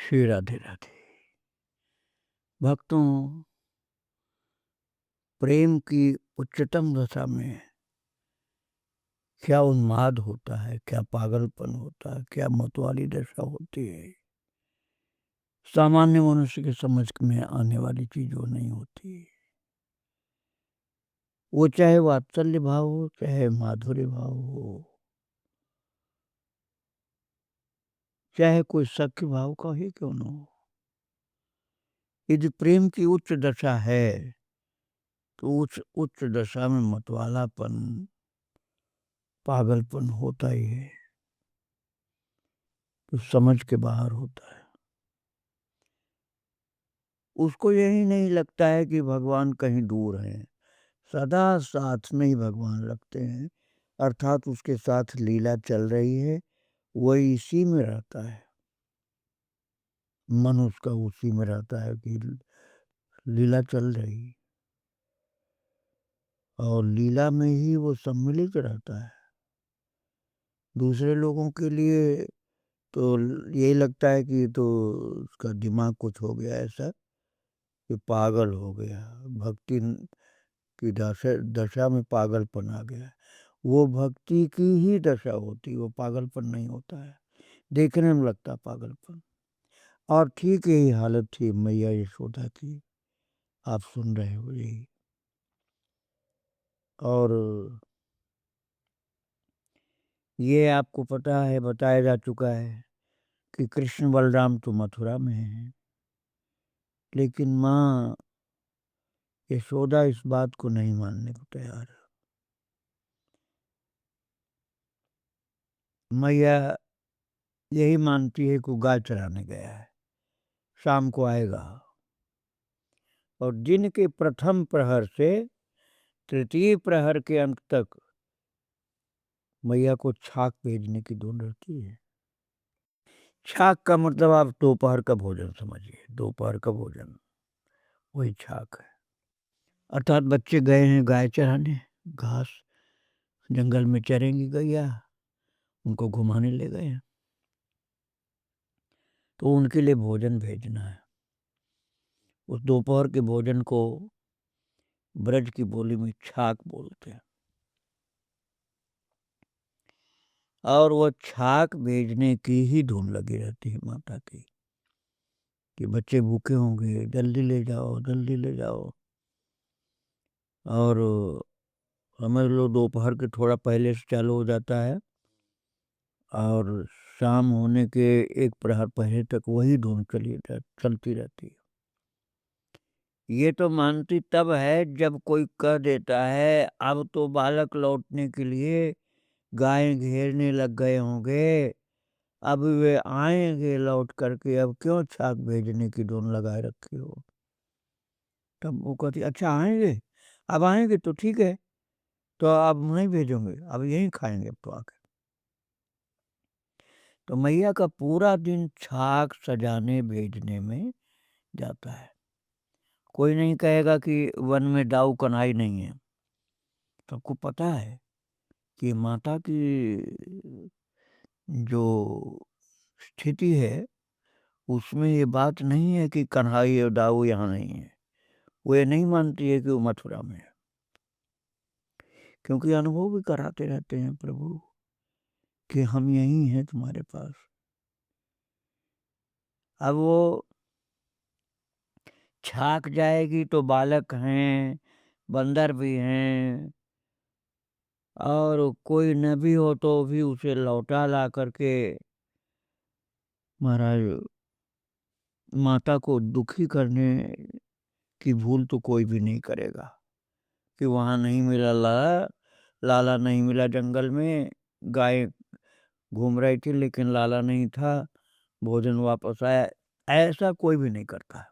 श्री राधे राधे। भक्तों, प्रेम की उच्चतम दशा में क्या उन्माद होता है, क्या पागलपन होता है, क्या मतवाली दशा होती है, सामान्य मनुष्य के समझ में आने वाली चीज वो नहीं होती। वो चाहे वात्सल्य भाव हो, चाहे माधुर्य भाव हो, चाहे कोई सख्य भाव का ही क्यों न हो, यदि प्रेम की उच्च दशा है तो उस उच्च दशा में मतवालापन, पागलपन होता ही है, तो समझ के बाहर होता है। उसको यही नहीं लगता है कि भगवान कहीं दूर हैं, सदा साथ में ही भगवान लगते हैं, अर्थात उसके साथ लीला चल रही है, वही इसी में रहता है। मन उसका उसी में रहता है कि लीला चल रही, और लीला में ही वो सम्मिलित रहता है। दूसरे लोगों के लिए तो यही लगता है कि तो उसका दिमाग कुछ हो गया ऐसा कि पागल हो गया, भक्ति की दशा में पागलपन आ गया। वो भक्ति की ही दशा होती, वो पागलपन नहीं होता है, देखने में लगता पागलपन। और ठीक यही हालत थी मैया यशोदा की, आप सुन रहे हो यही। और ये आपको पता है, बताया जा चुका है कि कृष्ण बलराम तो मथुरा में हैं, लेकिन माँ यशोदा इस बात को नहीं मानने को तैयार है। मैया यही मानती है कि गाय चराने गया है, शाम को आएगा, और दिन के प्रथम प्रहर से तृतीय प्रहर के अंत तक मैया को छाक भेजने की धुन रहती है। छाक का मतलब आप दोपहर का भोजन समझिए, दोपहर का भोजन वही छाक है। अर्थात बच्चे गए हैं गाय चराने, घास जंगल में चरेंगी गैया, उनको घुमाने ले गए हैं, तो उनके लिए भोजन भेजना है। उस दोपहर के भोजन को ब्रज की बोली में छाक बोलते हैं। और वो छाक भेजने की ही धुन लगी रहती है माता की कि बच्चे भूखे होंगे, जल्दी ले जाओ, जल्दी ले जाओ। और समझ लो दोपहर के थोड़ा पहले से चालू हो जाता है, और शाम होने के एक प्रहर पहले तक वही धुन चलती रहती है। ये तो मानती तब है जब कोई कह देता है अब तो बालक लौटने के लिए गाय घेरने लग गए होंगे, अब वे आएंगे लौट करके, अब क्यों छाक भेजने की धुन लगाए रखी हो। तब वो कहती अच्छा आएंगे, अब आएंगे तो ठीक है, तो अब नहीं भेजोगे, अब यहीं खाएंगे अब तो आके। तो मैया का पूरा दिन छाक सजाने भेजने में जाता है। कोई नहीं कहेगा कि वन में दाऊ कन्हाई नहीं है, सबको पता है कि माता की जो स्थिति है उसमें ये बात नहीं है कि कन्हाई और दाऊ यहाँ नहीं है। वो ये नहीं मानती है कि वो मथुरा में है, क्योंकि अनुभव भी कराते रहते हैं प्रभु कि हम यहीं हैं तुम्हारे पास। अब वो छाक जाएगी तो बालक हैं, बंदर भी हैं, और कोई न भी हो तो भी उसे लौटा ला करके महाराज माता को दुखी करने की भूल तो कोई भी नहीं करेगा कि वहाँ नहीं मिला लाला, लाला नहीं मिला जंगल में, गाय घूम रही थी लेकिन लाला नहीं था, भोजन वापस आया, ऐसा कोई भी नहीं करता।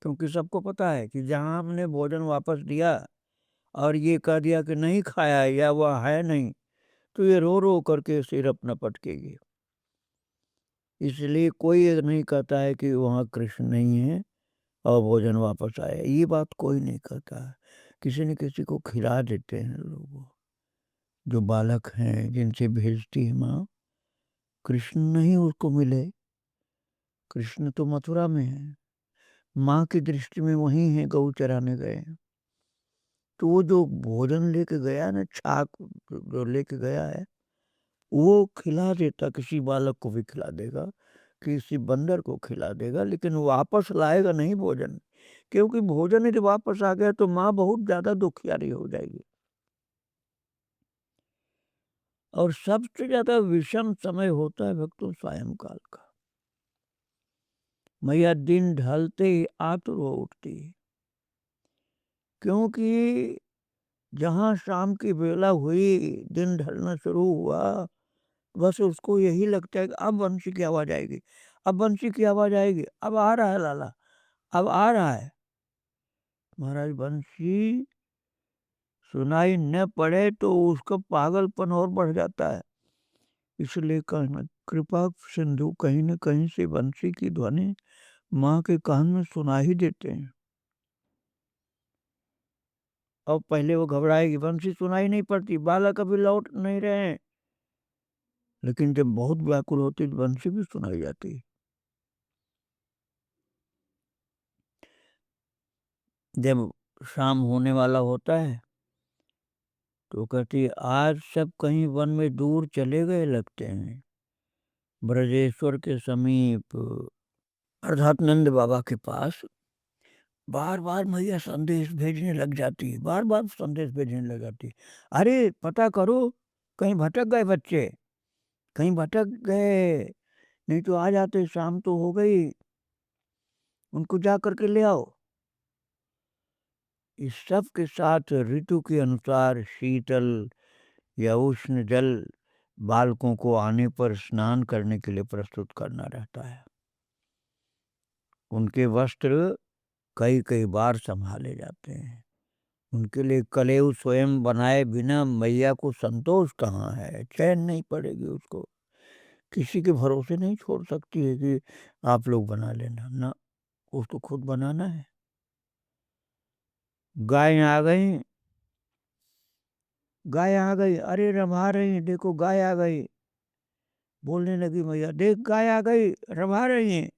क्योंकि सबको पता है कि जहाँ हमने भोजन वापस दिया और ये कह दिया कि नहीं खाया या वह है नहीं, तो ये रो रो करके सिर अपना पटकेगी। इसलिए कोई ये नहीं कहता है कि वहाँ कृष्ण नहीं है और भोजन वापस आया, ये बात कोई नहीं कहता है। किसी न किसी को खिला देते हैं लोग, जो बालक हैं जिनसे भेजती है माँ, कृष्ण नहीं उसको मिले, कृष्ण तो मथुरा में है, माँ की दृष्टि में वहीं है, गऊ चराने गए हैं। तो वो जो भोजन लेके गया ना, छाक जो लेके गया है, वो खिला देता, किसी बालक को भी खिला देगा, किसी बंदर को खिला देगा, लेकिन वापस लाएगा नहीं भोजन, क्योंकि भोजन यदि वापस आ गया तो माँ बहुत ज्यादा दुखियारी हो जाएगी। और सबसे ज्यादा विषम समय होता है भक्तों सायंकाल का। मैया दिन ढलते ही आतुर हो उठती है, क्योंकि जहाँ शाम की बेला हुई, दिन ढलना शुरू हुआ, बस उसको यही लगता है कि अब बंसी की आवाज आएगी, अब बंसी की आवाज आएगी, अब आ रहा है लाला, अब आ रहा है। महाराज बंसी सुनाई न पड़े तो उसका पागलपन और बढ़ जाता है। इसलिए कहना, कृपा सिंधु कहीं न कहीं से बंसी की ध्वनि माँ के कान में सुना ही देते हैं। और पहले वो घबराएगी, बंसी सुनाई नहीं पड़ती, बालक अभी लौट नहीं रहे हैं, लेकिन जब बहुत व्याकुल होती तो बंसी भी सुनाई जाती। जब शाम होने वाला होता है तो कहती, आज सब कहीं वन में दूर चले गए लगते हैं, ब्रजेश्वर के समीप अर्थात नंद बाबा के पास। बार बार मैया संदेश भेजने लग जाती है, बार बार संदेश भेजने लग जाती है, अरे पता करो कहीं भटक गए बच्चे, कहीं भटक गए, नहीं तो आ जाते, शाम तो हो गई, उनको जा करके ले आओ। इस सब के साथ ऋतु के अनुसार शीतल या उष्ण जल बालकों को आने पर स्नान करने के लिए प्रस्तुत करना रहता है। उनके वस्त्र कई कई बार संभाले जाते हैं। उनके लिए कलेऊ स्वयं बनाए बिना मैया को संतोष कहाँ है, चैन नहीं पड़ेगी उसको, किसी के भरोसे नहीं छोड़ सकती है कि आप लोग बना लेना, ना, उसको खुद बनाना है। गाय आ गई, गाय आ गई, अरे रंभा रही, देखो गाय आ गई, बोलने लगी मैया, देख गाय आ गई, रंभा रही है।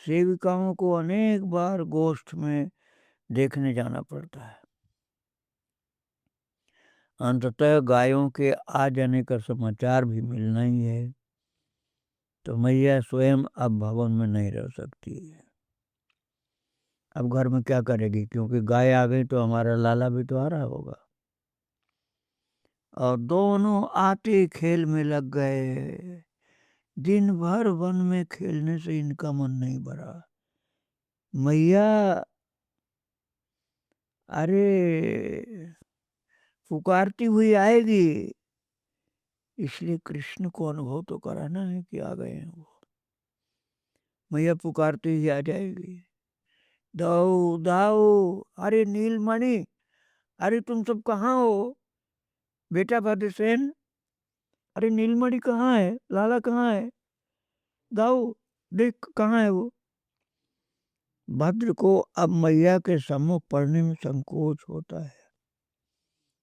सेविकाओं को अनेक बार गोष्ठ में देखने जाना पड़ता है। अंततः गायों के आ जाने का समाचार भी मिलना ही है, तो मैया स्वयं अब भवन में नहीं रह सकती है। अब घर में क्या करेगी, क्योंकि गाय आ गई तो हमारा लाला भी तो आ रहा होगा। और दोनों आते खेल में लग गए। दिन भर वन में खेलने से इनका मन नहीं भरा। मैया अरे पुकारती हुई आएगी, इसलिए कृष्ण को अनुभव तो कराना है कि आ गए हैं वो। मैया पुकारते ही आ जाएगी, दाऊ दाऊ, अरे नीलमणि, अरे तुम सब कहाँ हो, बेटा भद्रसेन, अरे नीलमणि कहाँ है, लाला कहाँ है, दाऊ देख कहाँ है वो। भद्र को अब मैया के सम्मुख पढ़ने में संकोच होता है।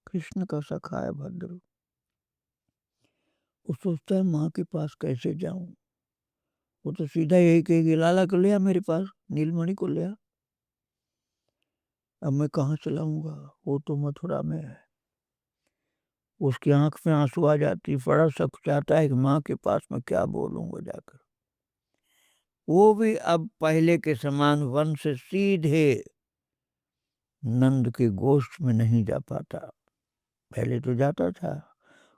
कृष्ण का सखा है भद्र, वो सोचता है माँ के पास कैसे जाऊं, वो तो सीधा यही कहेगी, लाला को ले आ मेरे पास, नीलमणि को ले आ। अब मैं कहाँ चलाऊंगा, वो तो मथुरा में है। उसकी आंख में आंसू आ जाती, बड़ा शक चाहता है कि माँ के पास मैं क्या बोलूंगा जाकर। वो भी अब पहले के समान वन से सीधे नंद के गोष्ठ में नहीं जा पाता। पहले तो जाता था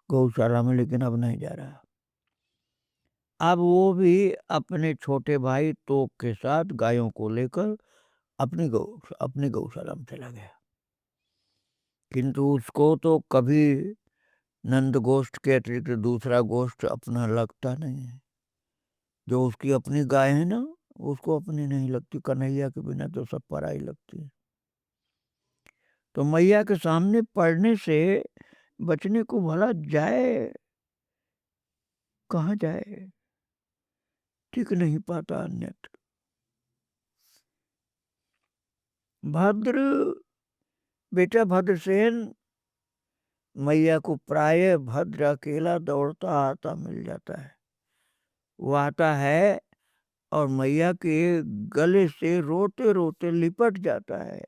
गौशाला में, लेकिन अब नहीं जा रहा। अब वो भी अपने छोटे भाई तोक के साथ गायों को लेकर अपनी गौशाला में चला गया। किंतु उसको तो कभी नंद गोष्ठ के अतिरिक्त दूसरा गोष्ठ अपना लगता नहीं है। जो उसकी अपनी गाय है ना, उसको अपनी नहीं लगती, कन्हैया के बिना तो सब पराई लगती है। तो मैया के सामने पढ़ने से बचने को भला जाए कहाँ जाए, टिक नहीं पाता अन्यत्र। भद्र बेटा भद्रसेन मैया को प्राय भद्र अकेला दौड़ता आता मिल जाता है। वो आता है और मैया के गले से रोते रोते लिपट जाता है।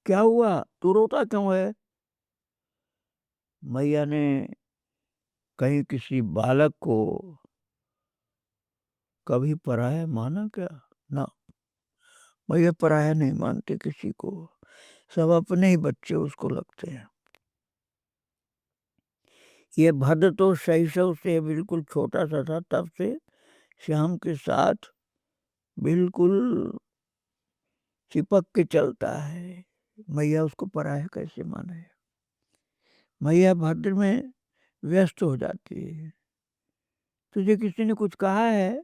क्या हुआ, तू रोता क्यों है? मैया ने कहीं किसी बालक को कभी पराया माना क्या? ना, मैया पराया नहीं मानते किसी को, सब अपने ही बच्चे उसको लगते हैं। ये भद्र तो शैशव से बिल्कुल छोटा सा था, तब से श्याम के साथ बिल्कुल चिपक के चलता है। मैया उसको पराया कैसे माने? मैया भद्र में व्यस्त हो जाती है। तुझे किसी ने कुछ कहा है?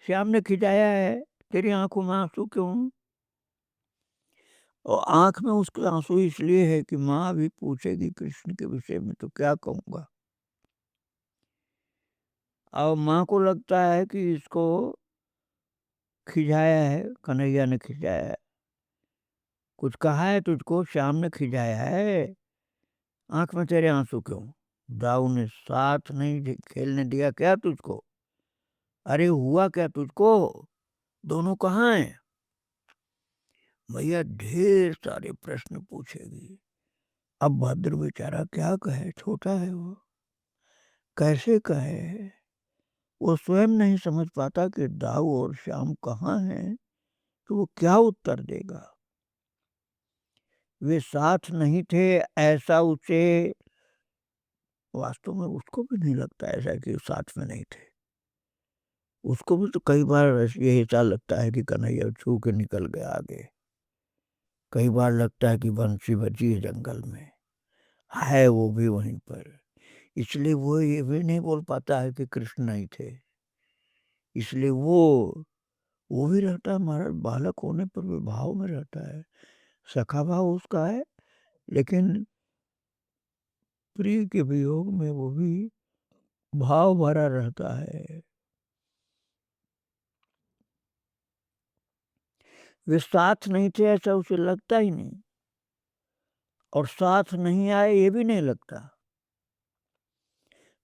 श्याम ने खिंचाया है, तेरी आंखों में आंसू क्यों? और आंख में उसके आंसू इसलिए है कि माँ भी पूछेगी कृष्ण के विषय में, तो क्या कहूँगा। और माँ को लगता है कि इसको खिंचाया है, कन्हैया ने खिंचाया है, कुछ कहा है तुझको, श्याम ने खिंचाया है, आंख में तेरे आंसू क्यों? दाऊ ने साथ नहीं खेलने दिया क्या तुझको? अरे हुआ क्या तुझको? दोनों कहाँ हैं? मैया ढेर सारे प्रश्न पूछेगी। अब भद्र बेचारा क्या कहे, छोटा है वो, कैसे कहे? वो स्वयं नहीं समझ पाता कि दाऊ और श्याम कहाँ हैं, तो वो क्या उत्तर देगा। वे साथ नहीं थे ऐसा उसे, वास्तव में उसको भी नहीं लगता ऐसा कि वो साथ में नहीं थे। उसको भी तो कई बार यही ऐसा लगता है कि कन्हैया छू के निकल गया आगे। कई बार लगता है कि बंसी बजी है जंगल में, है वो भी वहीं पर। इसलिए वो ये भी नहीं बोल पाता है कि कृष्ण नहीं थे। इसलिए वो भी रहता है, महाराज बालक होने पर भी भाव में रहता है, सखा भाव उसका है, लेकिन प्रिय के वियोग में वो भी भाव भरा रहता है। वे साथ नहीं थे ऐसा उसे लगता ही नहीं, और साथ नहीं आए ये भी नहीं लगता।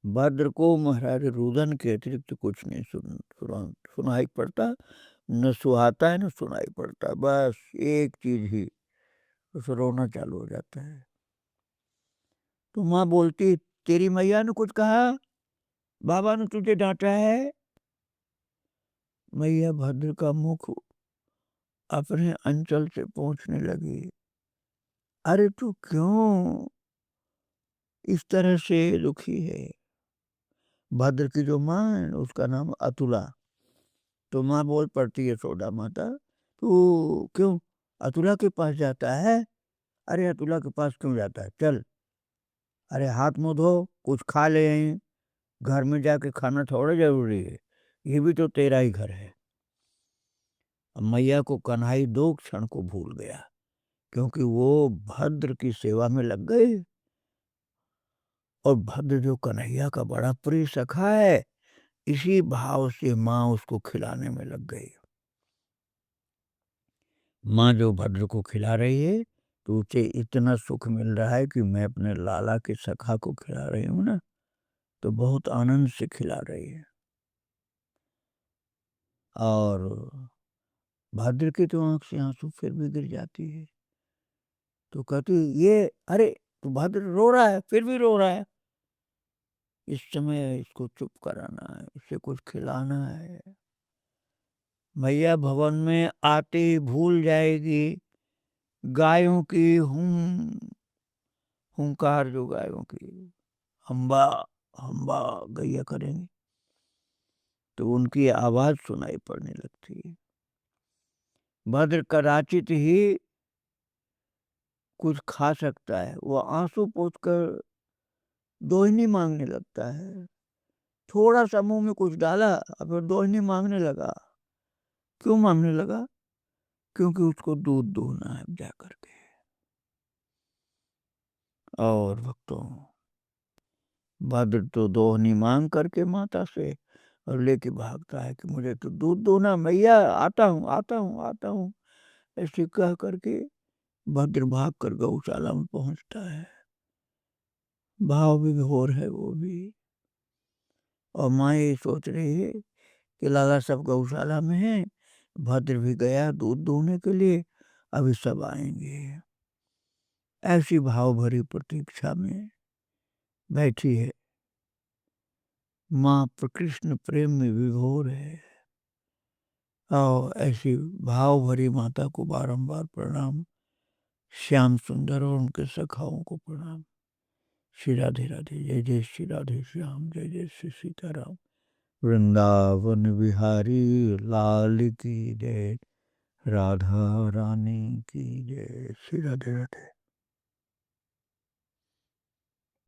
भद्र को महाराज रुदन के अतिरिक्त कुछ नहीं सुनाई पड़ता, न सुहाता है न सुनाई पड़ता, बस एक चीज ही, उसे रोना चालू हो जाता है। तो माँ बोलती, तेरी मैया ने कुछ कहा, बाबा ने तुझे डांटा है? मैया भद्र का मुख अपने अंचल से पहुंचने लगी। अरे तू क्यों इस तरह से दुखी है? भद्र की जो माँ है उसका नाम अतुला। तो माँ बोल पड़ती है, यशोदा माता, तू क्यों अतुला के पास जाता है? अरे अतुला के पास क्यों जाता है, चल, अरे हाथ मुंह धो, कुछ खा ले, घर में जाके खाना थोड़ा जरूरी है, ये भी तो तेरा ही घर है। मैया को कन्हई 2 क्षण को भूल गया, क्योंकि वो भद्र की सेवा में लग गए, और भद्र जो कन्हैया का बड़ा प्रिय सखा है, इसी भाव से माँ उसको खिलाने में लग गई। माँ जो भद्र को खिला रही है, तो उसे इतना सुख मिल रहा है कि मैं अपने लाला के सखा को खिला रही हूँ ना, तो बहुत आनंद से खिला रही है। और भद्र की तो आंख से आंसू फिर भी गिर जाती है। तो कहती, ये अरे तो भद्र रो रहा है, फिर भी रो रहा है, इस समय इसको चुप कराना है, इसे कुछ खिलाना है। मैया भवन में आते ही भूल जाएगी गायों की हुंकार, जो गायों की हम्बा हम्बा गैया करेंगी, तो उनकी आवाज सुनाई पड़ने लगती है। भद्र कदाचित ही कुछ खा सकता है, वो आंसू पोंछ कर दोहिनी मांगने लगता है। थोड़ा सा मुंह में कुछ डाला और फिर दोहिनी मांगने लगा। क्यों मांगने लगा? क्योंकि उसको दूध दूहना है जा करके। और भक्तों, भद्र तो दोहनी मांग करके माता से और लेके भागता है कि मुझे तो दूध दो ना मैया, आता हूँ आता हूँ आता हूँ, ऐसे कह करके भद्र भाग कर गौशाला में पहुंचता है। भाव विभोर है वो भी। और माँ ये सोच रही है कि लाला सब गौशाला में है, भद्र भी गया दूध दूहने के लिए, अभी सब आएंगे। ऐसी भाव भरी प्रतीक्षा में बैठी है माँ, कृष्ण प्रेम में विभोर है। और ऐसी भाव भरी माता को बारंबार प्रणाम। श्याम सुंदर और उनके सखाओं को प्रणाम। श्री राधे राधे। जय जय श्री राधे श्याम, जय जय श्री सीताराम। वृंदावन बिहारी लाल की जय, राधा रानी की जय। श्री राधे राधे।